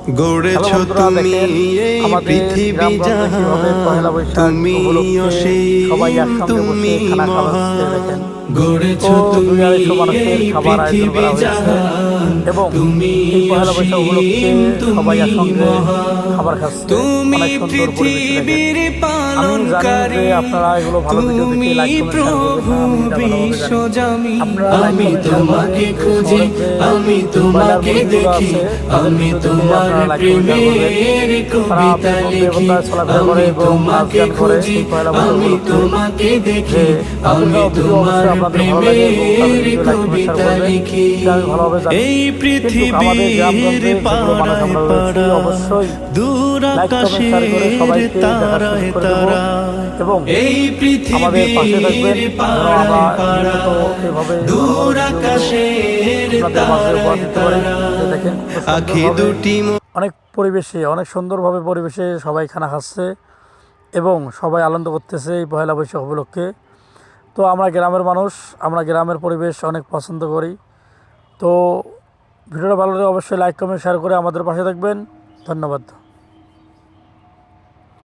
Hello গড়েছ বন্ধুরা, তুমি দেখেন এই আমাদের পৃথিবী গ্রামগঞ্জে কিভাবে জাহান, পহেলা বৈশাখ তুমি উপলক্ষে সবাই অসীম, একসঙ্গে বসে তুমি খানা খাওয়াচ্ছে। দেখেন, মহান। গড়েছ তো তুমি 200-250 মানুষের এই খাবার আয়োজন পৃথিবী করা হয়েছে জাহান, এবং তুমি এই পহেলা বৈশাখ উপলক্ষে অসীম, সবাই তুমি একসঙ্গে মহান। খাবার খাচ্ছে। তুমি অনেক সুন্দর পরিবেশে। দেখেন, পৃথিবীর আমি জানি যে পালনকারী, আপনারা এগুলো ভালো ভিডিও দেখে তুমি লাইক কমেন্ট শেয়ার করবেন না, প্রভু আমি এটা ভালোভাবে জানি। বিশ্বজামি। আপনারা লাইক আমি কমেন্ট শেয়ার করবেন, তোমাকে যে খুঁজি, শহরের যে আমি ব্রয়লার তোমাকে মুরগিগুলো দেখি, আছে তাদের আমি ভিডিও দেখে তোমার আপনারা লাইক কমেন্ট শেয়ার করবেন। প্রেমের তারা কবিতা লিখি। বেপরোয়া চলাফেরা করে আমি এবং নাচ তোমাকে গান করে খুঁজি, এই পয়লা বৈশাখ আমি উপলক্ষে। তোমাকে দেখি, যে আমি তাদের ভিডিও তোমার অবশ্যই আপনাদের ভালো লাগে এবং তাদের প্রেমের ভিডিও লাইক কমেন্ট শেয়ার কবিতা করবেন, লিখি। এটা আমি ভালোভাবে জানি। এই কিন্তু আমাদের পৃথিবীর গ্রামগঞ্জে যেগুলো মানুষ পাড়ায় আমরা রয়েছি, পাড়ায়, অবশ্যই দূর লাইক কমেন্ট শেয়ার করে আকাশের সবাইকে দেখার সুযোগ তারায় করে দেব তারায়, এবং এই আমাদের পাশে থাকবেন, পৃথিবীর যেন আমরা পাড়ায় নিয়মিত পাড়ায়, এভাবে ভালো ভালো দূর ভিডিওগুলো আকাশের আপনাদের মাঝে উপহার তারায় দিতে পারি। যে তারায়, দেখেন কত আখি সুন্দরভাবে দুটি অনেক পরিবেশে, অনেক সুন্দরভাবে পরিবেশে সবাই খানা খাচ্ছে এবং সবাই আনন্দ করতেছে এই পহেলা বৈশাখ উপলক্ষে। তো আমরা গ্রামের মানুষ, আমরা গ্রামের পরিবেশ অনেক পছন্দ করি। তো ভিডিওটা ভালো লাগলে অবশ্যই লাইক কমেন্ট শেয়ার করে আমাদের পাশে থাকবেন। ধন্যবাদ।